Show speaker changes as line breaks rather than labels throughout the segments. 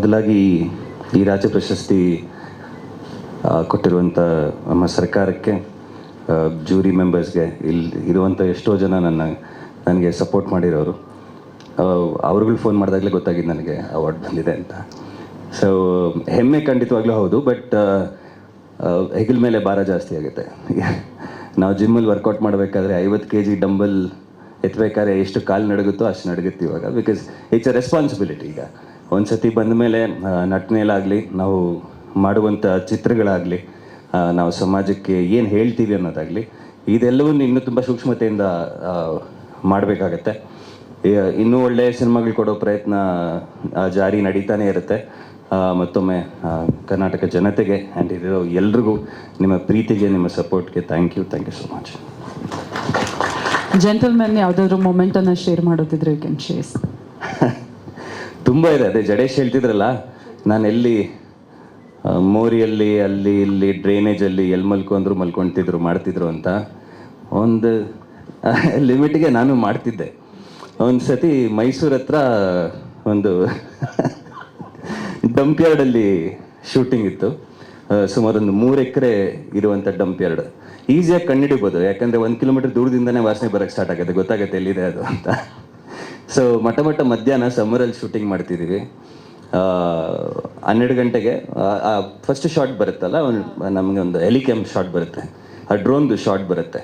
ಮೊದಲಾಗಿ ಈ ರಾಜ್ಯ ಪ್ರಶಸ್ತಿ ಕೊಟ್ಟಿರುವಂಥ ನಮ್ಮ ಸರ್ಕಾರಕ್ಕೆ, ಜೂರಿ ಮೆಂಬರ್ಸ್ಗೆ, ಇಲ್ಲಿ ಇರುವಂಥ ಎಷ್ಟೋ ಜನ ನನಗೆ ಸಪೋರ್ಟ್ ಮಾಡಿರೋರು, ಅವ್ರುಗಳು ಫೋನ್ ಮಾಡಿದಾಗಲೇ ಗೊತ್ತಾಗಿದ್ದು ನನಗೆ ಅವಾರ್ಡ್ ಬಂದಿದೆ ಅಂತ. ಸೊ ಹೆಮ್ಮೆ ಖಂಡಿತವಾಗ್ಲೂ ಹೌದು, ಬಟ್ ಹೆಗಲ ಮೇಲೆ ಭಾರ ಜಾಸ್ತಿ ಆಗುತ್ತೆ. ನಾವು ಜಿಮ್ಮಲ್ಲಿ ವರ್ಕೌಟ್ ಮಾಡಬೇಕಾದ್ರೆ 50 kg ಡಂಬಲ್ ಎತ್ತಬೇಕಾದ್ರೆ ಎಷ್ಟು ಕಾಲು ನಡುಗುತ್ತೋ ಅಷ್ಟು ನಡುಗುತ್ತೆ ಇವಾಗ. Because it's a responsibility. ಈಗ ಒಂದು ಸತಿ ಬಂದ ಮೇಲೆ ನಟನೆಯಲ್ಲಾಗಲಿ, ನಾವು ಮಾಡುವಂಥ ಚಿತ್ರಗಳಾಗಲಿ, ನಾವು ಸಮಾಜಕ್ಕೆ ಏನು ಹೇಳ್ತೀವಿ ಅನ್ನೋದಾಗಲಿ, ಇದೆಲ್ಲವನ್ನು ಇನ್ನೂ ತುಂಬ ಸೂಕ್ಷ್ಮತೆಯಿಂದ ಮಾಡಬೇಕಾಗತ್ತೆ. ಇನ್ನೂ ಒಳ್ಳೆಯ ಸಿನಿಮಾಗಳು ಕೊಡೋ ಪ್ರಯತ್ನ ಜಾರಿ ನಡೀತಾನೆ ಇರುತ್ತೆ. ಮತ್ತೊಮ್ಮೆ ಕರ್ನಾಟಕ ಜನತೆಗೆ ಆ್ಯಂಡ್ ಇರೋ ಎಲ್ರಿಗೂ ನಿಮ್ಮ ಪ್ರೀತಿಗೆ, ನಿಮ್ಮ ಸಪೋರ್ಟ್ಗೆ thank you so much.
Gentleman ಯಾವುದಾದ್ರೂ ಮೊಮೆಂಟನ್ನು ಶೇರ್ ಮಾಡೋದಿದ್ರೆ ಯು ಕ್ಯಾನ್ ಶೇರ್.
ತುಂಬ ಇದೆ. ಅದೇ ಜಡೇಶ್ ಹೇಳ್ತಿದ್ರಲ್ಲ, ನಾನು ಎಲ್ಲಿ ಮೋರಿಯಲ್ಲಿ, ಅಲ್ಲಿ ಇಲ್ಲಿ ಡ್ರೈನೇಜಲ್ಲಿ ಎಲ್ಲಿ ಮಲ್ಕೊಂಡ್ರು ಮಾಡ್ತಿದ್ರು ಅಂತ. ಒಂದು ಲಿಮಿಟ್ಗೆ ನಾನು ಮಾಡ್ತಿದ್ದೆ. ಒಂದು ಸತಿ ಮೈಸೂರು ಹತ್ರ ಒಂದು ಡಂಪ್ ಯಾರ್ಡಲ್ಲಿ ಶೂಟಿಂಗ್ ಇತ್ತು. ಸುಮಾರು ಒಂದು 3 ಎಕರೆ ಇರುವಂಥ ಡಂಪ್ ಯಾರ್ಡ್. ಈಸಿಯಾಗಿ ಕಂಡುಹಿಡಿಬೋದು, ಯಾಕಂದರೆ 1 ಕಿಲೋಮೀಟರ್ ದೂರದಿಂದನೇ ವಾಸನೆ ಬರೋಕ್ಕೆ ಸ್ಟಾರ್ಟ್ ಆಗುತ್ತೆ, ಗೊತ್ತಾಗುತ್ತೆ ಎಲ್ಲಿದೆ ಅದು ಅಂತ. ಸೊ ಮಧ್ಯಾಹ್ನ ಸಮ್ಮರಲ್ಲಿ ಶೂಟಿಂಗ್ ಮಾಡ್ತಿದ್ದೀವಿ. 12 ಗಂಟೆಗೆ ಫಸ್ಟ್ ಶಾಟ್ ಬರುತ್ತಲ್ಲ, ನಮಗೆ ಒಂದು ಹೆಲಿಕ್ಯಾಮ್ ಶಾಟ್ ಬರುತ್ತೆ, ಆ ಡ್ರೋನ್ದು ಶಾಟ್ ಬರುತ್ತೆ.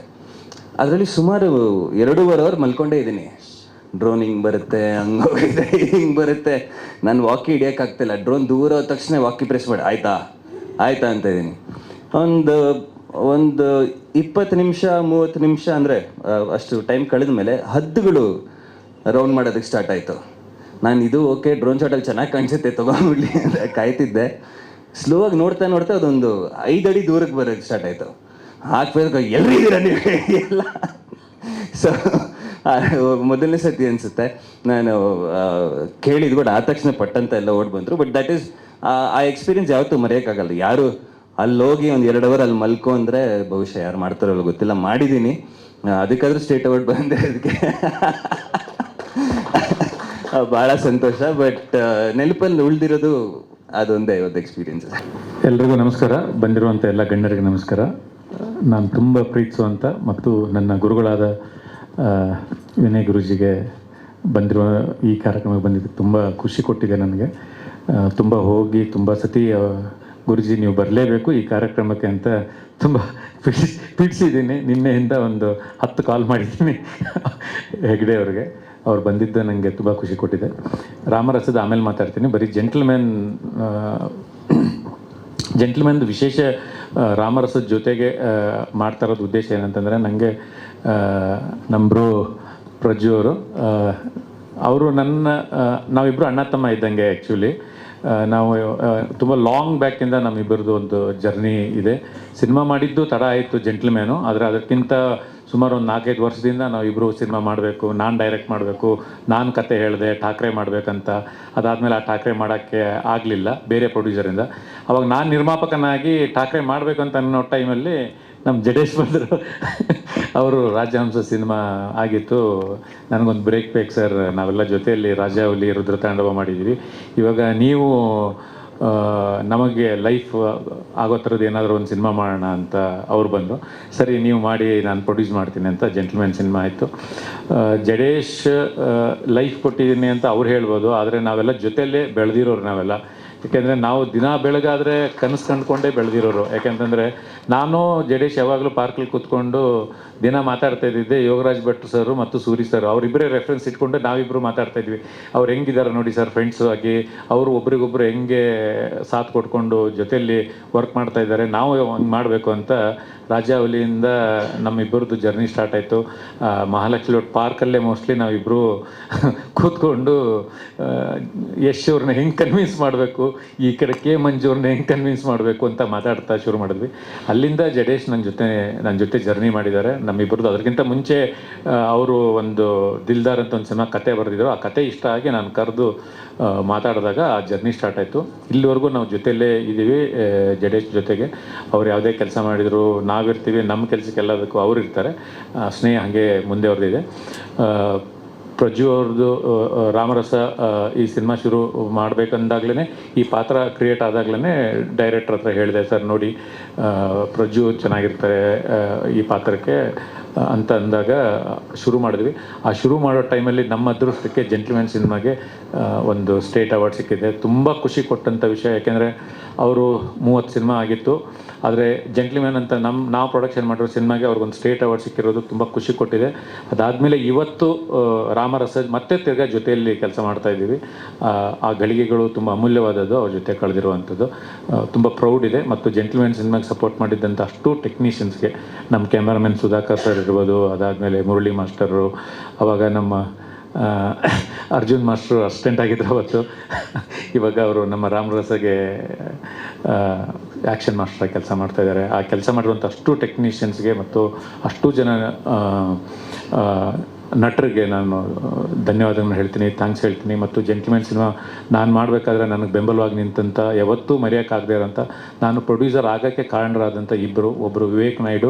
ಅದರಲ್ಲಿ ಸುಮಾರು 2.5 ಅವರ್ ಮಲ್ಕೊಂಡೇ ಇದ್ದೀನಿ. ಡ್ರೋನ್ ಹಿಂಗೆ ಬರುತ್ತೆ, ಹಂಗೆ ಹೋಗಿದೆ, ಹಿಂಗೆ ಬರುತ್ತೆ. ನಾನು ವಾಕಿ ಹಿಡಿಯೋಕ್ಕಾಗ್ತಿಲ್ಲ. ಡ್ರೋನ್ ದೂರ ಹೋದ ತಕ್ಷಣ ವಾಕಿ ಪ್ರೆಸ್ ಮಾಡಿ ಆಯ್ತಾ ಅಂತ ಇದ್ದೀನಿ. ಒಂದು 20 ನಿಮಿಷ 30 ನಿಮಿಷ ಅಂದರೆ ಅಷ್ಟು ಟೈಮ್ ಕಳೆದ ಮೇಲೆ ಹದ್ದುಗಳು ರೌಂಡ್ ಮಾಡೋದಕ್ಕೆ ಸ್ಟಾರ್ಟ್ ಆಯಿತು. ನಾನು ಇದು ಓಕೆ, ಡ್ರೋನ್ ಶಾಟಲ್ಲಿ ಚೆನ್ನಾಗಿ ಕಾಣಿಸುತ್ತೆ, ತೊಗೊಂಡ್ಬಿಡ್ಲಿ ಅಂತ ಕಾಯ್ತಿದ್ದೆ. ಸ್ಲೋ ಆಗಿ ನೋಡ್ತಾ ಅದೊಂದು 5 ಅಡಿ ದೂರಕ್ಕೆ ಬರೋಕ್ಕೆ ಸ್ಟಾರ್ಟ್ ಆಯಿತು. ಹಾಕ್ಬೇಕು, ಎಲ್ಲಿದ್ದೀರ ನೀವು ಎಲ್ಲ. ಸೊ ಮೊದಲನೇ ಸತಿ ಅನಿಸುತ್ತೆ ನಾನು ಕೇಳಿದ್ದು, ಬಟ್ ಆ ತಕ್ಷಣ ಪಟ್ಟಂತ ಎಲ್ಲ ಓಡ್ ಬಂದರು. ಬಟ್ ದಟ್ ಈಸ್ ಆ ಎಕ್ಸ್ಪೀರಿಯನ್ಸ್ ಯಾವತ್ತೂ ಮರೆಯೋಕ್ಕಾಗಲ್ಲ. ಯಾರು ಅಲ್ಲಿ ಹೋಗಿ ಒಂದು 2 ಅವರ್ ಅಲ್ಲಿ ಮಲ್ಕೊ ಅಂದರೆ ಬಹುಶಃ ಯಾರು ಮಾಡ್ತಾರೋ ಗೊತ್ತಿಲ್ಲ. ಮಾಡಿದ್ದೀನಿ, ಅದಕ್ಕಾದ್ರೂ ಸ್ಟೇಟ್ ಅವಾರ್ಡ್ ಬಂದೆ. ಅದಕ್ಕೆ ಭಾಳ ಸಂತೋಷ. ಬಟ್ ನೆನಪಲ್ಲಿ ಉಳಿದಿರೋದು ಅದೊಂದೇ ಇವತ್ತು ಎಕ್ಸ್ಪೀರಿಯನ್ಸ್.
ಎಲ್ರಿಗೂ ನಮಸ್ಕಾರ. ಬಂದಿರುವಂಥ ಎಲ್ಲ ಗಣ್ಯರಿಗೆ ನಮಸ್ಕಾರ. ನಾನು ತುಂಬ ಪ್ರೀತಿಸುವಂಥ ಮತ್ತು ನನ್ನ ಗುರುಗಳಾದ ವಿನಯ್ ಗುರೂಜಿಗೆ ಬಂದಿರುವ ಈ ಕಾರ್ಯಕ್ರಮಕ್ಕೆ ಬಂದಿದ್ದಕ್ಕೆ ತುಂಬ ಖುಷಿ ಕೊಟ್ಟಿದೆ ನನಗೆ. ತುಂಬ ಸತಿ ಗುರುಜಿ ನೀವು ಬರಲೇಬೇಕು ಈ ಕಾರ್ಯಕ್ರಮಕ್ಕೆ ಅಂತ ತುಂಬ ಪೀಡಿಸಿದ್ದೀನಿ. ನಿನ್ನೆಯಿಂದ ಒಂದು 10 ಕಾಲ್ ಮಾಡಿದ್ದೀನಿ ಹೆಗ್ಡೆ ಅವ್ರಿಗೆ. ಅವ್ರು ಬಂದಿದ್ದು ನನಗೆ ತುಂಬ ಖುಷಿ ಕೊಟ್ಟಿದೆ. ರಾಮರಸದ ಆಮೇಲೆ ಮಾತಾಡ್ತೀನಿ. ಬರೀ ಜೆಂಟ್ಲ್ಮನ್ದು ವಿಶೇಷ ರಾಮರಸದ ಜೊತೆಗೆ ಮಾಡ್ತಾ ಇರೋದು ಉದ್ದೇಶ ಏನಂತಂದರೆ, ನನಗೆ ನಮ್ಮ ಬ್ರೋ ಪ್ರಜ್ಜು ಅವರು ನಾವಿಬ್ಬರು ಅಣ್ಣ ತಮ್ಮ ಇದ್ದಂಗೆ. ಆ್ಯಕ್ಚುಲಿ ನಾವು ತುಂಬ ಲಾಂಗ್ ಬ್ಯಾಕಿಂದ ನಮ್ಮಿಬ್ಬರದು ಒಂದು ಜರ್ನಿ ಇದೆ. ಸಿನಿಮಾ ಮಾಡಿದ್ದು ತಡ ಆಯಿತು ಜೆಂಟ್ಲ್ಮ್ಯಾನು, ಆದರೆ ಅದಕ್ಕಿಂತ ಸುಮಾರು ಒಂದು 4-5 ವರ್ಷದಿಂದ ನಾವಿಬ್ಬರು ಸಿನಿಮಾ ಮಾಡಬೇಕು, ನಾನು ಡೈರೆಕ್ಟ್ ಮಾಡಬೇಕು, ನಾನು ಕತೆ ಹೇಳಿದೆ ಠಾಕ್ರೆ ಮಾಡಬೇಕಂತ. ಅದಾದಮೇಲೆ ಆ ಠಾಕ್ರೆ ಮಾಡೋಕ್ಕೆ ಆಗಲಿಲ್ಲ ಬೇರೆ ಪ್ರೊಡ್ಯೂಸರಿಂದ. ಅವಾಗ ನಾನು ನಿರ್ಮಾಪಕನಾಗಿ ಠಾಕ್ರೆ ಮಾಡಬೇಕಂತ ಅನ್ನೋ ಟೈಮಲ್ಲಿ ನಮ್ಮ ಜಡೇಶ್ ಬಂದರು. ಅವರು ರಾಜಹಂಸ ಸಿನಿಮಾ ಆಗಿತ್ತು. ನನಗೊಂದು ಬ್ರೇಕ್ ಬೇಕು ಸರ್, ನಾವೆಲ್ಲ ಜೊತೆಯಲ್ಲಿ ರಾಜಾವಲಿ ರುದ್ರತಾಂಡವ ಮಾಡಿದ್ದೀವಿ, ಇವಾಗ ನೀವು ನಮಗೆ ಲೈಫ್ ಆಗೋ ಥರದ್ದು ಏನಾದರೂ ಒಂದು ಸಿನಿಮಾ ಮಾಡೋಣ ಅಂತ ಅವ್ರು ಬಂದು, ಸರಿ ನೀವು ಮಾಡಿ ನಾನು ಪ್ರೊಡ್ಯೂಸ್ ಮಾಡ್ತೀನಿ ಅಂತ ಜೆಂಟ್ಲ್ಮನ್ ಸಿನಿಮಾ ಆಯಿತು. ಜಡೇಶ್ ಲೈಫ್ ಕೊಟ್ಟಿದ್ದೀನಿ ಅಂತ ಅವ್ರು ಹೇಳ್ಬೋದು, ಆದರೆ ನಾವೆಲ್ಲ ಜೊತೆಯಲ್ಲೇ ಬೆಳೆದಿರೋರು ನಾವೆಲ್ಲ. ಯಾಕೆಂದರೆ ನಾವು ದಿನ ಬೆಳಗಾದರೆ ಕನಸು ಕಂಡುಕೊಂಡೇ ಬೆಳೆದಿರೋರು. ಯಾಕೆಂತಂದರೆ ನಾನು ಜಡೇಶ್ ಯಾವಾಗಲೂ ಪಾರ್ಕಲ್ಲಿ ಕೂತ್ಕೊಂಡು ದಿನ ಮಾತಾಡ್ತಾ ಇದ್ದಿದ್ದೆ ಯೋಗರಾಜ್ ಭಟ್ ಸರ್ ಮತ್ತು ಸೂರಿ ಸರ್, ಅವರಿಬ್ಬರೇ ರೆಫರೆನ್ಸ್ ಇಟ್ಕೊಂಡು ನಾವಿಬ್ಬರು ಮಾತಾಡ್ತಾಯಿದ್ವಿ. ಅವ್ರು ಹೆಂಗಿದ್ದಾರೆ ನೋಡಿ ಸರ್ ಫ್ರೆಂಡ್ಸು ಆಗಿ, ಅವರು ಒಬ್ರಿಗೊಬ್ರು ಹೆಂಗೆ ಸಾಥ್ ಕೊಟ್ಕೊಂಡು ಜೊತೆಯಲ್ಲಿ ವರ್ಕ್ ಮಾಡ್ತಾ ಇದ್ದಾರೆ, ನಾವು ಹಂಗೆ ಮಾಡಬೇಕು ಅಂತ ರಾಜಾವಲಿಯಿಂದ ನಮ್ಮಿಬ್ಬರದ್ದು ಜರ್ನಿ ಸ್ಟಾರ್ಟ್ ಆಯಿತು. ಮಹಾಲಕ್ಷ್ಮಿ ರೋಡ್ ಪಾರ್ಕಲ್ಲೇ ಮೋಸ್ಟ್ಲಿ ನಾವಿಬ್ಬರು ಕೂತ್ಕೊಂಡು ಯಶ್ ಅವ್ರನ್ನ ಹೆಂಗೆ ಕನ್ವಿನ್ಸ್ ಮಾಡಬೇಕು, ಈ ಕಡೆ ಕೆ ಮಂಜು ಅವ್ರನ್ನ ಹೆಂಗೆ ಕನ್ವಿನ್ಸ್ ಮಾಡಬೇಕು ಅಂತ ಮಾತಾಡ್ತಾ ಶುರು ಮಾಡಿದ್ವಿ. ಅಲ್ಲಿಂದ ಜಡೇಶ್ ನನ್ನ ಜೊತೆ ಜರ್ನಿ ಮಾಡಿದ್ದಾರೆ ನಮ್ಮಿಬ್ಬರದ್ದು. ಅದಕ್ಕಿಂತ ಮುಂಚೆ ಅವರು ಒಂದು ದಿಲ್ದಾರ್ ಅಂತ ಒಂದು ಸಿನಿಮಾ ಕತೆ ಬರೆದಿದ್ರು. ಆ ಕತೆ ಇಷ್ಟ ಆಗಿ ನಾನು ಕರೆದು ಮಾತಾಡಿದಾಗ ಆ ಜರ್ನಿ ಸ್ಟಾರ್ಟ್ ಆಯಿತು. ಇಲ್ಲಿವರೆಗೂ ನಾವು ಜೊತೆಯಲ್ಲೇ ಇದ್ದೀವಿ ಜಡೇಶ್ ಜೊತೆಗೆ. ಅವ್ರು ಯಾವುದೇ ಕೆಲಸ ಮಾಡಿದರು ನಾವಿರ್ತೀವಿ, ನಮ್ಮ ಕೆಲಸಕ್ಕೆಲ್ಲದಕ್ಕೂ ಅವ್ರು ಇರ್ತಾರೆ. ಸ್ನೇಹ ಹಾಗೆ ಮುಂದೆ ಅವ್ರದ್ದಿದೆ. ಪ್ರಜ್ಜು ಅವ್ರದ್ದು ರಾಮರಸ ಈ ಸಿನಿಮಾ ಶುರು ಮಾಡಬೇಕಂದಾಗ್ಲೇ ಈ ಪಾತ್ರ ಕ್ರಿಯೇಟ್ ಆದಾಗ್ಲೇ ಡೈರೆಕ್ಟ್ರ್ ಹತ್ರ ಹೇಳಿದೆ, ಸರ್ ನೋಡಿ ಪ್ರಜ್ಜು ಚೆನ್ನಾಗಿರ್ತಾರೆ ಈ ಪಾತ್ರಕ್ಕೆ ಅಂತ ಅಂದಾಗ ಶುರು ಮಾಡಿದ್ವಿ. ಆ ಶುರು ಮಾಡೋ ಟೈಮಲ್ಲಿ ನಮ್ಮ ಅದೃಷ್ಟಕ್ಕೆ ಜೆಂಟ್ಲ್ಮ್ಯಾನ್ ಸಿನಿಮಾಗೆ ಒಂದು ಸ್ಟೇಟ್ ಅವಾರ್ಡ್ ಸಿಕ್ಕಿದೆ. ತುಂಬ ಖುಷಿ ಕೊಟ್ಟಂಥ ವಿಷಯ, ಯಾಕೆಂದರೆ ಅವರು 30 ಸಿನಿಮಾ ಆಗಿತ್ತು, ಆದರೆ ಜೆಂಟ್ಲ್ಮ್ಯಾನ್ ಅಂತ ನಾವು ಪ್ರೊಡಕ್ಷನ್ ಮಾಡಿರೋ ಸಿನಿಮಾಗೆ ಅವ್ರಿಗೊಂದು ಸ್ಟೇಟ್ ಅವಾರ್ಡ್ ಸಿಕ್ಕಿರೋದು ತುಂಬ ಖುಷಿ ಕೊಟ್ಟಿದೆ. ಅದಾದಮೇಲೆ ಇವತ್ತು ರಾಮರಸ ಮತ್ತೆ ತಿರ್ಗಾ ಜೊತೆಯಲ್ಲಿ ಕೆಲಸ ಮಾಡ್ತಾಯಿದ್ದೀವಿ. ಆ ಗಳಿಗೆಗಳು ತುಂಬ ಅಮೂಲ್ಯವಾದದ್ದು, ಅವ್ರ ಜೊತೆ ಕಳೆದಿರುವಂಥದ್ದು ತುಂಬ ಪ್ರೌಡ್ ಇದೆ. ಮತ್ತು ಜೆಂಟ್ಲ್ಮ್ಯಾನ್ ಸಿನಿಮಾಗೆ ಸಪೋರ್ಟ್ ಮಾಡಿದ್ದಂಥ ಅಷ್ಟು ಟೆಕ್ನಿಷಿಯನ್ಸ್ಗೆ, ನಮ್ಮ ಕ್ಯಾಮ್ರಾಮನ್ ಸುಧಾಕರ್ ಸರ್ ಇರ್ಬೋದು, ಅದಾದಮೇಲೆ ಮುರಳಿ ಮಾಸ್ಟರು, ಆವಾಗ ನಮ್ಮ ಅರ್ಜುನ್ ಮಾಸ್ಟ್ರು ಅಸಿಸ್ಟೆಂಟ್ ಆಗಿದ್ರು ಅವತ್ತು, ಇವಾಗ ಅವರು ನಮ್ಮ ರಾಮರಸಗೆ ಆ್ಯಕ್ಷನ್ ಮಾಸ್ಟ್ರಾಗಿ ಕೆಲಸ ಮಾಡ್ತಾಯಿದ್ದಾರೆ. ಆ ಕೆಲಸ ಮಾಡಿರುವಂಥ ಅಷ್ಟು ಟೆಕ್ನಿಷಿಯನ್ಸ್ಗೆ ಮತ್ತು ಅಷ್ಟು ಜನ ನಟರಿಗೆ ನಾನು ಧನ್ಯವಾದಗಳನ್ನ ಹೇಳ್ತೀನಿ, ಥ್ಯಾಂಕ್ಸ್ ಹೇಳ್ತೀನಿ. ಮತ್ತು ಜೆಂಟ್ಲ್ಮ್ಯಾನ್ ಸಿನಿಮಾ ನಾನು ಮಾಡಬೇಕಾದ್ರೆ ನನಗೆ ಬೆಂಬಲವಾಗಿ ನಿಂತಂಥ, ಯಾವತ್ತೂ ಮರೆಯೋಕ್ಕಾಗದೇ ಇರೋಂಥ, ನಾನು ಪ್ರೊಡ್ಯೂಸರ್ ಆಗೋಕ್ಕೆ ಕಾರಣರಾದಂಥ ಒಬ್ಬರು ವಿವೇಕ್ ನಾಯ್ಡು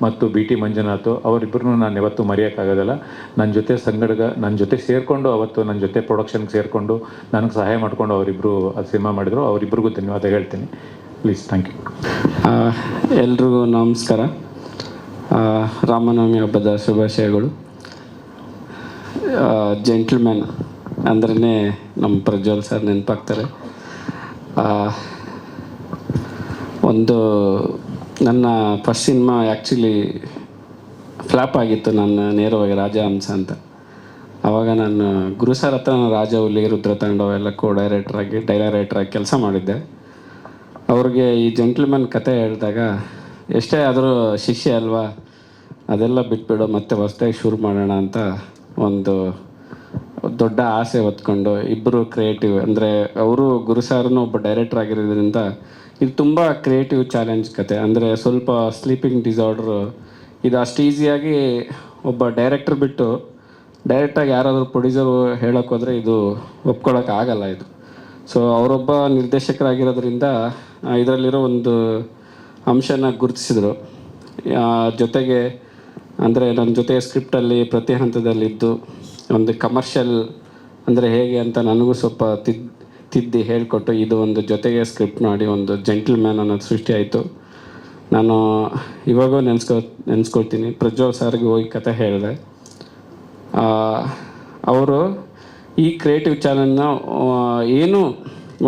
ಮತ್ತು BT ಮಂಜುನಾಥ್, ಅವರಿಬ್ಬರನ್ನೂ ನಾನು ಯಾವತ್ತೂ ಮರೆಯೋಕ್ಕಾಗೋದಿಲ್ಲ. ನನ್ನ ಜೊತೆ ಸೇರಿಕೊಂಡು ಅವತ್ತು ನನ್ನ ಜೊತೆ ಪ್ರೊಡಕ್ಷನ್ಗೆ ಸೇರಿಕೊಂಡು ನನಗೆ ಸಹಾಯ ಮಾಡಿಕೊಂಡು ಅವರಿಬ್ಬರು ಅದು ಸಿನಿಮಾ ಮಾಡಿದರು. ಅವರಿಬ್ಬರಿಗೂ ಧನ್ಯವಾದ ಹೇಳ್ತೀನಿ. Please, thank you.
ಎಲ್ರಿಗೂ ನಮಸ್ಕಾರ. ರಾಮನವಮಿ ಹಬ್ಬದ ಶುಭಾಶಯಗಳು. ಜೆಂಟ್ಲ್ಮ್ಯಾನ್ ಅಂದ್ರೇ ನಮ್ಮ ಪ್ರಜ್ವಲ್ ಸರ್ ನೆನಪಾಗ್ತಾರೆ. ಒಂದು ನನ್ನ ಫಸ್ಟ್ ಸಿನಿಮಾ ಆ್ಯಕ್ಚುಲಿ ಫ್ಲಾಪ್ ಆಗಿತ್ತು, ನನ್ನ ನೇರವಾಗಿ ರಾಜಹಂಸ ಅಂತ. ಆವಾಗ ನಾನು ಗುರು ಸರ್ ಹತ್ರ ರಾಜ ಹುಲಿ, ರುದ್ರತಾಂಡವ ಎಲ್ಲ ಡೈರೆಕ್ಟ್ರಾಗಿ ಕೆಲಸ ಮಾಡಿದ್ದೆ. ಅವ್ರಿಗೆ ಈ ಜೆಂಟ್ಲ್ಮ್ಯಾನ್ ಕತೆ ಹೇಳಿದಾಗ, ಎಷ್ಟೇ ಆದರೂ ಶಿಷ್ಯ ಅಲ್ವಾ, ಅದೆಲ್ಲ ಬಿಟ್ಬಿಡು, ಮತ್ತೆ ಹೊಸದಾಗಿ ಶುರು ಮಾಡೋಣ ಅಂತ ಒಂದು ದೊಡ್ಡ ಆಸೆ ಹೊತ್ಕೊಂಡು ಇಬ್ಬರು ಕ್ರಿಯೇಟಿವ್, ಅಂದರೆ ಅವರು ಗುರು ಸಾರನು ಒಬ್ಬ ಡೈರೆಕ್ಟರ್ ಆಗಿರೋದ್ರಿಂದ ಇದು ತುಂಬ ಕ್ರಿಯೇಟಿವ್ ಚಾಲೆಂಜ್ ಕತೆ. ಅಂದರೆ ಸ್ವಲ್ಪ ಸ್ಲೀಪಿಂಗ್ ಡಿಸಾರ್ಡ್ರು, ಇದು ಅಷ್ಟು ಈಸಿಯಾಗಿ ಒಬ್ಬ ಡೈರೆಕ್ಟರ್ ಬಿಟ್ಟು ಡೈರೆಕ್ಟಾಗಿ ಯಾರಾದರೂ ಪ್ರೊಡ್ಯೂಸರು ಹೇಳೋಕ್ಕೋದ್ರೆ ಇದು ಒಪ್ಕೊಳ್ಳೋಕ್ಕಾಗಲ್ಲ ಇದು. ಸೊ ಅವರೊಬ್ಬ ನಿರ್ದೇಶಕರಾಗಿರೋದ್ರಿಂದ ಇದರಲ್ಲಿರೋ ಒಂದು ಅಂಶನ ಗುರುತಿಸಿದ್ರು. ಜೊತೆಗೆ ಅಂದರೆ ನನ್ನ ಜೊತೆ ಸ್ಕ್ರಿಪ್ಟಲ್ಲಿ ಪ್ರತಿ ಹಂತದಲ್ಲಿದ್ದು ಒಂದು ಕಮರ್ಷಿಯಲ್ ಅಂದರೆ ಹೇಗೆ ಅಂತ ನನಗೂ ಸ್ವಲ್ಪ ತಿದ್ದಿ ಹೇಳಿಕೊಟ್ಟು ಇದು ಒಂದು ಜೊತೆಗೆ ಸ್ಕ್ರಿಪ್ಟ್ ಮಾಡಿ ಒಂದು ಜೆಂಟ್ಲ್ಮ್ಯಾನ್ ಅನ್ನೋದು ಸೃಷ್ಟಿ ಆಯಿತು. ನಾನು ಇವಾಗೂ ನೆನೆಸ್ಕೊಳ್ತೀನಿ. ಪ್ರಜ್ವಲ್ ಸರ್ಗೆ ಹೋಗಿ ಕತೆ ಹೇಳಿದೆ. ಅವರು ಈ ಕ್ರಿಯೇಟಿವ್ ಚಾಲೆಂಜ್ನ ಏನು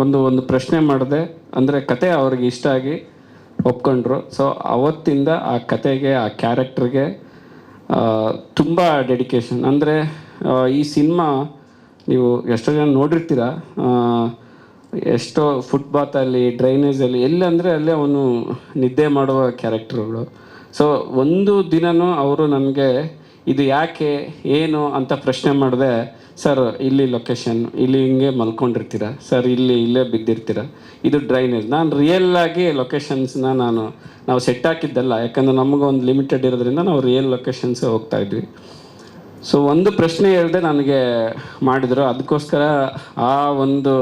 ಒಂದು ಪ್ರಶ್ನೆ ಮಾಡಿದೆ, ಅಂದರೆ ಕತೆ ಅವ್ರಿಗೆ ಇಷ್ಟ ಆಗಿ ಒಪ್ಕೊಂಡ್ರು. ಸೊ ಅವತ್ತಿಂದ ಆ ಕತೆಗೆ, ಆ ಕ್ಯಾರೆಕ್ಟರ್ಗೆ ತುಂಬ ಡೆಡಿಕೇಶನ್. ಅಂದರೆ ಈ ಸಿನಿಮಾ ನೀವು ಎಷ್ಟೋ ಜನ ನೋಡಿರ್ತೀರ, ಎಷ್ಟೋ ಫುಟ್ಪಾತಲ್ಲಿ, ಡ್ರೈನೇಜಲ್ಲಿ, ಎಲ್ಲಿ ಅಂದರೆ ಅಲ್ಲೇ ಅವನು ನಿದ್ದೆ ಮಾಡುವ ಕ್ಯಾರೆಕ್ಟರ್ಗಳು. ಸೊ ಒಂದು ದಿನವೂ ಅವರು ನನಗೆ ಇದು ಯಾಕೆ ಏನು ಅಂತ ಪ್ರಶ್ನೆ ಮಾಡಿದೆ. ಸರ್ ಇಲ್ಲಿ ಲೊಕೇಶನ್, ಇಲ್ಲಿ ಹಿಂಗೆ ಮಲ್ಕೊಂಡಿರ್ತೀರ ಸರ್, ಇಲ್ಲೇ ಬಿದ್ದಿರ್ತೀರ, ಇದು ಡ್ರೈನೇಜ್. ನಾನು ರಿಯಲ್ಲಾಗಿ ಲೊಕೇಶನ್ಸ್ನ ನಾವು ಸೆಟ್ ಹಾಕಿದ್ದಲ್ಲ, ಯಾಕಂದರೆ ನಮಗೊಂದು ಲಿಮಿಟೆಡ್ ಇರೋದ್ರಿಂದ ನಾವು ರಿಯಲ್ ಲೊಕೇಶನ್ಸೇ ಹೋಗ್ತಾಯಿದ್ವಿ. ಸೊ ಒಂದು ಪ್ರಶ್ನೆ ಹೇಳಿದೆ ನನಗೆ ಮಾಡಿದರು. ಅದಕ್ಕೋಸ್ಕರ ಆ ಒಂದು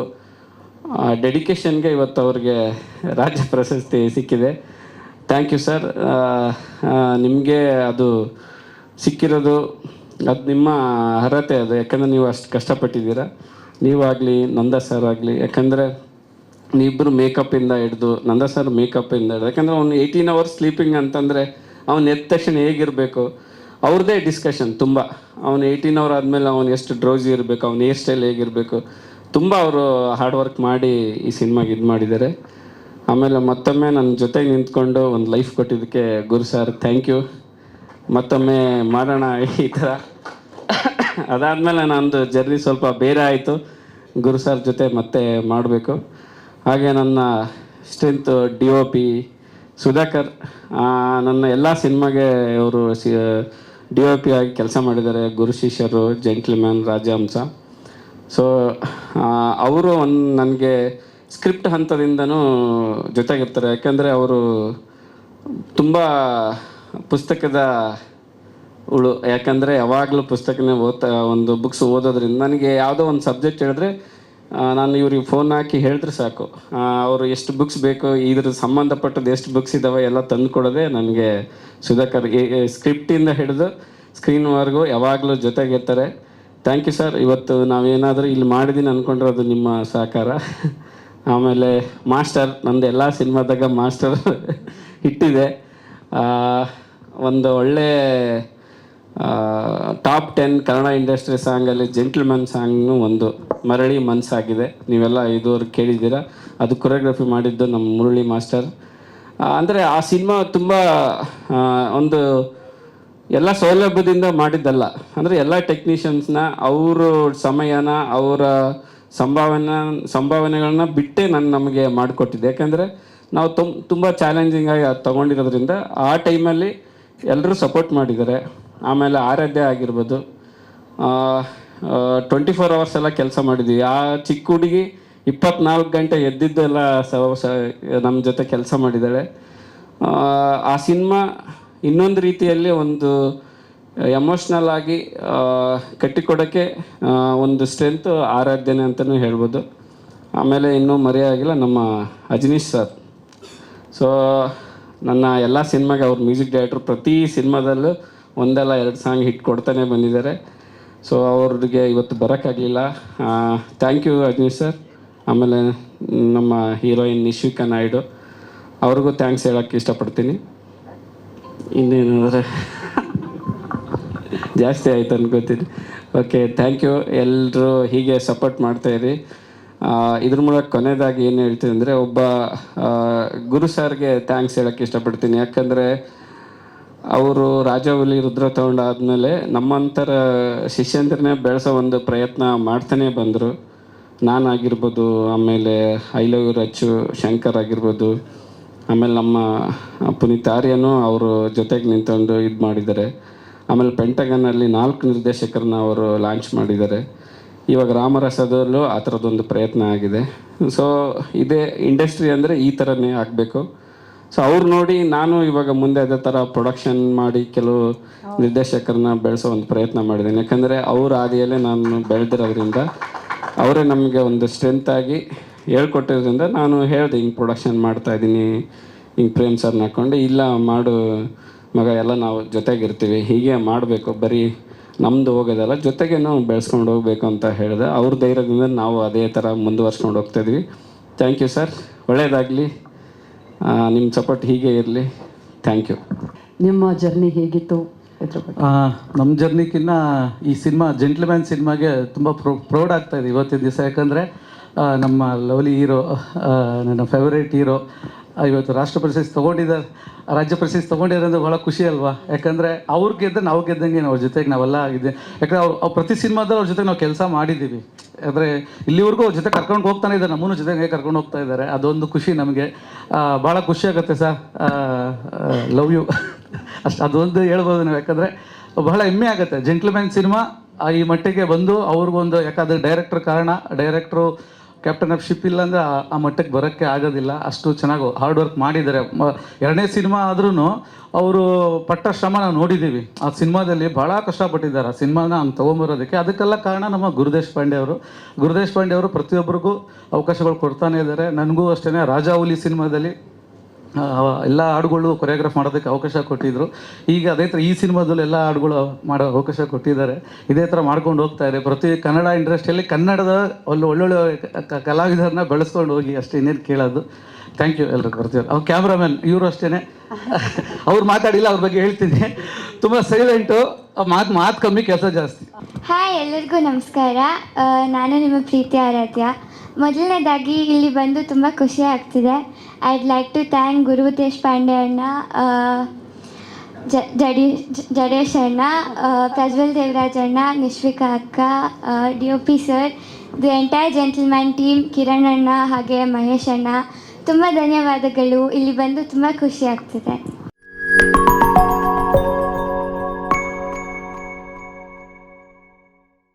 ಡೆಡಿಕೇಶನ್ಗೆ ಇವತ್ತು ಅವ್ರಿಗೆ ರಾಜ್ಯ ಪ್ರಶಸ್ತಿ ಸಿಕ್ಕಿದೆ. Thank you sir. ನಿಮಗೆ ಅದು ಸಿಕ್ಕಿರೋದು ಅದು ನಿಮ್ಮ ಅರ್ಹತೆ ಅದು, ಯಾಕಂದರೆ ನೀವು ಅಷ್ಟು ಕಷ್ಟಪಟ್ಟಿದ್ದೀರ. ನೀವಾಗಲಿ, ನಂದ ಸರ್ ಆಗಲಿ, ಯಾಕಂದರೆ ನೀವಿಬ್ಬರು ಮೇಕಪ್ಪಿಂದ ಹಿಡ್ದು, ನಂದ ಸರ್ ಮೇಕಪ್ಪಿಂದ ಹಿಡ್ದು, ಯಾಕಂದರೆ ಅವ್ನು 18 hours ಸ್ಲೀಪಿಂಗ್ ಅಂತಂದರೆ ಅವ್ನು ಎದ್ದ ತಕ್ಷಣ ಹೇಗಿರಬೇಕು ಅವ್ರದ್ದೇ ಡಿಸ್ಕಷನ್ ತುಂಬ. ಅವನು 18 hour ಆದಮೇಲೆ ಅವನು ಎಷ್ಟು ಡ್ರೌಸಿ ಇರಬೇಕು, ಅವ್ನು ಹೇರ್ ಸ್ಟೈಲ್ ಹೇಗಿರಬೇಕು, ತುಂಬ ಅವರು ಹಾರ್ಡ್ ವರ್ಕ್ ಮಾಡಿ ಈ ಸಿನಿಮಾಗೆ ಇದು ಮಾಡಿದ್ದಾರೆ. ಆಮೇಲೆ ಮತ್ತೊಮ್ಮೆ ನನ್ನ ಜೊತೆಗೆ ನಿಂತ್ಕೊಂಡು ಒಂದು ಲೈಫ್ ಕೊಟ್ಟಿದ್ದಕ್ಕೆ ಗುರು ಸರ್ ಥ್ಯಾಂಕ್ ಯು. ಮತ್ತೊಮ್ಮೆ ಮಾಡೋಣ ಈ ಥರ. ಅದಾದಮೇಲೆ ನಂದು ಜರ್ನಿ ಸ್ವಲ್ಪ ಬೇರೆ ಆಯಿತು, ಗುರು ಸರ್ ಜೊತೆ ಮತ್ತೆ ಮಾಡಬೇಕು. ಹಾಗೆ ನನ್ನ ಸ್ಟ್ರೆಂತ್ DOP ಸುಧಾಕರ್, ನನ್ನ ಎಲ್ಲ ಸಿನಿಮಾಗೆ ಅವರು DOP ಆಗಿ ಕೆಲಸ ಮಾಡಿದ್ದಾರೆ. ಗುರು ಶಿಷ್ಯರು, ಜೆಂಟ್ಲ್ಮ್ಯಾನ್, ರಾಜಹಂಸ. ಸೊ ಅವರು ನನಗೆ ಸ್ಕ್ರಿಪ್ಟ್ ಹಂತದಿಂದನೂ ಜೊತೆಗಿರ್ತಾರೆ. ಯಾಕಂದರೆ ಅವರು ತುಂಬ ಪುಸ್ತಕದ ಯಾಕಂದರೆ ಯಾವಾಗಲೂ ಪುಸ್ತಕನೇ ಒಂದು ಬುಕ್ಸ್ ಓದೋದ್ರಿಂದ ನನಗೆ ಯಾವುದೋ ಒಂದು ಸಬ್ಜೆಕ್ಟ್ ಹೇಳಿದ್ರೆ ನಾನು ಇವ್ರಿಗೆ ಫೋನ್ ಹಾಕಿ ಹೇಳಿದ್ರೆ ಸಾಕು, ಅವರು ಎಷ್ಟು ಬುಕ್ಸ್ ಬೇಕು, ಇದ್ರ ಸಂಬಂಧಪಟ್ಟದ್ದು ಎಷ್ಟು ಬುಕ್ಸ್ ಇದ್ದಾವೆ ಎಲ್ಲ ತಂದು ಕೊಡೋದೇ ನನಗೆ ಸುಧಾಕರ್. ಸ್ಕ್ರಿಪ್ಟಿಂದ ಹಿಡಿದು ಸ್ಕ್ರೀನ್ವರೆಗೂ ಯಾವಾಗಲೂ ಜೊತೆಗಿರ್ತಾರೆ. Thank you sir. ಇವತ್ತು ನಾವೇನಾದರೂ ಇಲ್ಲಿ ಮಾಡಿದ್ದೀನಿ ಅಂದ್ಕೊಂಡಿರೋದು ನಿಮ್ಮ ಸಹಕಾರ. ಆಮೇಲೆ ಮಾಸ್ಟರ್, ನಂದು ಎಲ್ಲ ಸಿನಿಮಾದಾಗ ಮಾಸ್ಟರ್ ಹಿಟ್ಟಿದೆ. ಒಂದು ಒಳ್ಳೆ ಟಾಪ್ 10 ಕನ್ನಡ ಇಂಡಸ್ಟ್ರಿ ಸಾಂಗಲ್ಲಿ ಜೆಂಟ್ಲ್ಮನ್ ಸಾಂಗ್ನು ಒಂದು ಮರಳಿ ಮನಸ್ಸಾಗಿದೆ. ನೀವೆಲ್ಲ ಇದುವರೆಗೆ ಕೇಳಿದ್ದೀರಾ. ಅದು ಕೊರಿಯೋಗ್ರಫಿ ಮಾಡಿದ್ದು ನಮ್ಮ ಮುರಳಿ ಮಾಸ್ಟರ್. ಅಂದರೆ ಆ ಸಿನಿಮಾ ತುಂಬ ಒಂದು ಎಲ್ಲ ಸೌಲಭ್ಯದಿಂದ ಮಾಡಿದ್ದಲ್ಲ. ಅಂದರೆ ಎಲ್ಲ ಟೆಕ್ನಿಷಿಯನ್ಸ್ನ ಅವರು ಸಮಯನ ಅವರ ಸಂಭಾವನೆಗಳನ್ನ ಬಿಟ್ಟೇ ನಮಗೆ ಮಾಡಿಕೊಟ್ಟಿದ್ದೆ. ಯಾಕಂದರೆ ನಾವು ತುಂಬ ಚಾಲೆಂಜಿಂಗಾಗಿ ಅದು ತೊಗೊಂಡಿರೋದ್ರಿಂದ ಆ ಟೈಮಲ್ಲಿ ಎಲ್ಲರೂ ಸಪೋರ್ಟ್ ಮಾಡಿದ್ದಾರೆ. ಆಮೇಲೆ ಆರಾಧ್ಯ ಆಗಿರ್ಬೋದು, 24 hours ಎಲ್ಲ ಕೆಲಸ ಮಾಡಿದ್ದೀವಿ. ಆ ಚಿಕ್ಕ ಹುಡುಗಿ 24 ಗಂಟೆ ಎದ್ದಿದ್ದೆಲ್ಲ ನಮ್ಮ ಜೊತೆ ಕೆಲಸ ಮಾಡಿದ್ದಾಳೆ. ಆ ಸಿನಿಮಾ ಇನ್ನೊಂದು ರೀತಿಯಲ್ಲಿ ಒಂದು ಎಮೋಷ್ನಲ್ ಆಗಿ ಕಟ್ಟಿಕೊಡೋಕ್ಕೆ ಒಂದು ಸ್ಟ್ರೆಂತ್ ಆರಾಧ್ಯನೆ ಅಂತಲೂ ಹೇಳ್ಬೋದು. ಆಮೇಲೆ ಇನ್ನೂ ಮರೆಯಾಗಿಲ್ಲ ನಮ್ಮ ಅಜನೀಶ್ ಸರ್. ಸೊ ನನ್ನ ಎಲ್ಲ ಸಿನಿಮಾಗೆ ಅವ್ರ ಮ್ಯೂಸಿಕ್ ಡೈರೆಕ್ಟ್ರು. ಪ್ರತಿ ಸಿನಿಮಾದಲ್ಲೂ ಒಂದಲ್ಲ 2 ಸಾಂಗ್ ಹಿಟ್ ಕೊಡ್ತಾನೆ ಬಂದಿದ್ದಾರೆ. ಸೊ ಅವ್ರಿಗೆ ಇವತ್ತು ಬರೋಕ್ಕಾಗಲಿಲ್ಲ. Thank you Ajaneesh sir. ಆಮೇಲೆ ನಮ್ಮ ಹೀರೋಯಿನ್ ನಿಶ್ವಿಕಾ ನಾಯ್ಡು, ಅವ್ರಿಗೂ ಥ್ಯಾಂಕ್ಸ್ ಹೇಳೋಕ್ಕೆ ಇಷ್ಟಪಡ್ತೀನಿ. ಇನ್ನೇನಾದರೆ ಜಾಸ್ತಿ ಆಯ್ತು ಅನ್ಕೋತೀನಿ. Okay, thank you. ಎಲ್ಲರೂ ಹೀಗೆ ಸಪೋರ್ಟ್ ಮಾಡ್ತಾಯಿರಿ. ಇದ್ರ ಮೂಲಕ ಕೊನೆಯದಾಗಿ ಏನು ಹೇಳ್ತೀನಿ ಅಂದರೆ, ಒಬ್ಬ ಗುರು ಸರ್ಗೆ ಥ್ಯಾಂಕ್ಸ್ ಹೇಳೋಕ್ಕೆ ಇಷ್ಟಪಡ್ತೀನಿ. ಯಾಕಂದರೆ ಅವರು ರಾಜವಲಿ ರುದ್ರ ತಗೊಂಡಾದ್ಮೇಲೆ ನಮ್ಮಂಥರ ಶಿಷ್ಯಂದ್ರನ್ನೇ ಬೆಳೆಸೋ ಒಂದು ಪ್ರಯತ್ನ ಮಾಡ್ತಾನೆ ಬಂದರು. ನಾನಾಗಿರ್ಬೋದು, ಆಮೇಲೆ I love you Rachchu, Shankar ಆಗಿರ್ಬೋದು, ಆಮೇಲೆ ನಮ್ಮ ಪುನೀತ್ ಆರ್ಯನೂ ಅವರು ಜೊತೆಗೆ ನಿಂತ್ಕೊಂಡು ಇದು ಮಾಡಿದ್ದಾರೆ. ಆಮೇಲೆ ಪೆಂಟಗನ್ನಲ್ಲಿ 4 ನಿರ್ದೇಶಕರನ್ನ ಅವರು ಲಾಂಚ್ ಮಾಡಿದ್ದಾರೆ. ಇವಾಗ ರಾಮರಸದಲ್ಲೂ ಆ ಥರದ್ದೊಂದು ಪ್ರಯತ್ನ ಆಗಿದೆ. ಸೊ ಇದೇ ಇಂಡಸ್ಟ್ರಿ ಅಂದರೆ ಈ ಥರನೇ ಆಗಬೇಕು. ಸೊ ಅವ್ರು ನೋಡಿ ನಾನು ಇವಾಗ ಮುಂದೆ ಅದೇ ಥರ ಪ್ರೊಡಕ್ಷನ್ ಮಾಡಿ ಕೆಲವು ನಿರ್ದೇಶಕರನ್ನ ಬೆಳೆಸೋ ಒಂದು ಪ್ರಯತ್ನ ಮಾಡಿದ್ದೀನಿ. ಯಾಕಂದರೆ ಅವ್ರ ಹಾದಿಯಲ್ಲೇ ನಾನು ಬೆಳೆದಿರೋದ್ರಿಂದ, ಅವರೇ ನಮಗೆ ಒಂದು ಸ್ಟ್ರೆಂತಾಗಿ ಹೇಳ್ಕೊಟ್ಟಿರೋದ್ರಿಂದ ನಾನು ಹೇಳಿದೆ, ಹಿಂಗೆ ಪ್ರೊಡಕ್ಷನ್ ಮಾಡ್ತಾಯಿದ್ದೀನಿ, ಹಿಂಗೆ ಪ್ರೇಮ್ ಸರ್ನ ಹಾಕ್ಕೊಂಡು, ಇಲ್ಲ ಮಾಡು ಮಗ, ಎಲ್ಲ ನಾವು ಜೊತೆಗಿರ್ತೀವಿ, ಹೀಗೆ ಮಾಡಬೇಕು, ಬರೀ ನಮ್ಮದು ಹೋಗೋದಲ್ಲ, ಜೊತೆಗೆ ನಾವು ಬೆಳೆಸ್ಕೊಂಡು ಹೋಗಬೇಕು ಅಂತ ಹೇಳಿದೆ. ಅವ್ರ ಧೈರ್ಯದಿಂದ ನಾವು ಅದೇ ಥರ ಮುಂದುವರ್ಸ್ಕೊಂಡು ಹೋಗ್ತಾಯಿದ್ವಿ. Thank you sir. ಒಳ್ಳೆಯದಾಗಲಿ, ನಿಮ್ಮ ಸಪೋರ್ಟ್ ಹೀಗೆ ಇರಲಿ. Thank you.
ನಿಮ್ಮ ಜರ್ನಿ ಹೇಗಿತ್ತು ಇದ್ರ ಬಗ್ಗೆ?
ನಮ್ಮ ಜರ್ನಿಗಿನ್ನ ಈ ಸಿನಿಮಾ ಜೆಂಟ್ಲ್ಮ್ಯಾನ್ ಸಿನಿಮಾಗೆ ತುಂಬ ಪ್ರೌಡ್ ಆಗ್ತಾಯಿದೆ ಇವತ್ತಿನ ದಿವಸ. ಯಾಕಂದರೆ ನಮ್ಮ ಲವ್ಲಿ ಹೀರೋ, ನನ್ನ ಫೇವರೇಟ್ ಹೀರೋ ಇವತ್ತು ರಾಷ್ಟ್ರ ಪ್ರಶಸ್ತಿ ತೊಗೊಂಡಿದ್ದಾರೆ, ರಾಜ್ಯ ಪ್ರಶಸ್ತಿ ತೊಗೊಂಡಿದ್ದಾರೆ ಅಂದರೆ ಭಾಳ ಖುಷಿ ಅಲ್ವಾ? ಯಾಕಂದರೆ ಅವ್ರು ಗೆದ್ದರೆ ನಾವು ಗೆದ್ದಂಗೆ, ಅವ್ರ ಜೊತೆಗೆ ನಾವೆಲ್ಲ ಇದೆ. ಯಾಕಂದರೆ ಅವ್ರು ಪ್ರತಿ ಸಿನಿಮಾದಲ್ಲಿ ಅವ್ರ ಜೊತೆಗೆ ನಾವು ಕೆಲಸ ಮಾಡಿದ್ದೀವಿ. ಅಂದರೆ ಇಲ್ಲಿವರೆಗೂ ಅವ್ರ ಜೊತೆ ಕರ್ಕೊಂಡು ಹೋಗ್ತಾನೆ ಇದ್ದಾರೆ, ನಮ್ಮನ್ನು ಜೊತೆಗೆ ಕರ್ಕೊಂಡು ಹೋಗ್ತಾ ಇದ್ದಾರೆ. ಅದೊಂದು ಖುಷಿ ನಮಗೆ. ಭಾಳ ಖುಷಿ ಆಗುತ್ತೆ ಸರ್. ಲವ್ ಯು ಅಷ್ಟು ಅದೊಂದು ಹೇಳ್ಬೋದು ನಾವು. ಯಾಕಂದರೆ ಬಹಳ ಹೆಮ್ಮೆ ಆಗುತ್ತೆ ಜೆಂಟ್ಲ್ಮ್ಯಾನ್ ಸಿನಿಮಾ ಈ ಮಟ್ಟಿಗೆ ಬಂದು ಅವ್ರಿಗೊಂದು, ಯಾಕಂದರೆ ಡೈರೆಕ್ಟ್ರ್ ಕಾರಣ. ಡೈರೆಕ್ಟ್ರು ಕ್ಯಾಪ್ಟನ್ ಆಫ್ ಶಿಪ್ ಇಲ್ಲ ಅಂದರೆ ಆ ಮಟ್ಟಕ್ಕೆ ಬರೋಕ್ಕೆ ಆಗೋದಿಲ್ಲ. ಅಷ್ಟು ಚೆನ್ನಾಗಿ ಹಾರ್ಡ್ ವರ್ಕ್ ಮಾಡಿದ್ದಾರೆ. 2ನೇ ಸಿನಿಮಾ ಆದ್ರೂ ಅವರು ಪಟ್ಟ ಶ್ರಮ ನಾವು ನೋಡಿದ್ದೀವಿ. ಆ ಸಿನಿಮಾದಲ್ಲಿ ಭಾಳ ಕಷ್ಟಪಟ್ಟಿದ್ದಾರೆ ಆ ಸಿನಿಮಾನ ಹಂಗೆ ತೊಗೊಂಬರೋದಕ್ಕೆ. ಅದಕ್ಕೆಲ್ಲ ಕಾರಣ ನಮ್ಮ ಗುರುದೇಶ್ ಪಾಂಡೆ ಅವರು. ಗುರುದೇಶ್ ಪಾಂಡೆ ಅವರು ಪ್ರತಿಯೊಬ್ಬರಿಗೂ ಅವಕಾಶಗಳು ಕೊಡ್ತಾನೆ ಇದ್ದಾರೆ. ನನಗೂ ಅಷ್ಟೇ ರಾಜಾಹುಲಿ ಸಿನಿಮಾದಲ್ಲಿ ಎಲ್ಲ ಹಾಡುಗಳು ಕೊರಿಯೋಗ್ರಾಫ್ ಮಾಡೋದಕ್ಕೆ ಅವಕಾಶ ಕೊಟ್ಟಿದ್ದರು. ಈಗ ಅದೇ ಥರ ಈ ಸಿನಿಮಾದಲ್ಲೂ ಎಲ್ಲ ಹಾಡುಗಳು ಮಾಡೋ ಅವಕಾಶ ಕೊಟ್ಟಿದ್ದಾರೆ. ಇದೇ ಥರ ಮಾಡ್ಕೊಂಡು ಹೋಗ್ತಾ ಇದೆ. ಪ್ರತಿ ಕನ್ನಡ ಇಂಡಸ್ಟ್ರಿಯಲ್ಲಿ ಕನ್ನಡದ ಒಳ್ಳೊಳ್ಳೆ ಕಲಾವಿದರನ್ನ ಬೆಳೆಸ್ಕೊಂಡು ಹೋಗಿ, ಅಷ್ಟೇ, ಇನ್ನೇನು ಕೇಳೋದು. ಥ್ಯಾಂಕ್ ಯು ಎಲ್ರಿಗೂ. ಬರ್ತೀವಿ. ಅವ್ರು ಕ್ಯಾಮ್ರಾಮನ್ ಇವರು ಅಷ್ಟೇ, ಅವ್ರು ಮಾತಾಡಿಲ್ಲ, ಅವ್ರ ಬಗ್ಗೆ ಹೇಳ್ತೀನಿ. ತುಂಬ ಸೈಲೆಂಟು, ಮಾತು ಕಮ್ಮಿ, ಕೆಲಸ ಜಾಸ್ತಿ.
ಹಾಯ್, ಎಲ್ಲರಿಗೂ ನಮಸ್ಕಾರ. ನಾನು ನಿಮ್ಮ ಪ್ರೀತಿ ಆರಾಧ್ಯ. ಮೊದಲನೇದಾಗಿ ಇಲ್ಲಿ ಬಂದು ತುಂಬ ಖುಷಿ ಆಗ್ತಿದೆ. I'd like to thank Gurudesh Pande ಅಣ್ಣ, ಜಡೇಶ್ ಅಣ್ಣ, ಪ್ರಜ್ವಲ್ ದೇವರಾಜ್ ಅಣ್ಣ, ನಿಶ್ವಿಕಾ ಅಕ್ಕ, DOP sir, the entire Gentleman team, Kiran ಅಣ್ಣ ಹಾಗೆ ಮಹೇಶ್ ಅಣ್ಣ, ತುಂಬ ಧನ್ಯವಾದಗಳು. ಇಲ್ಲಿ ಬಂದು ತುಂಬ ಖುಷಿ ಆಗ್ತಿದೆ.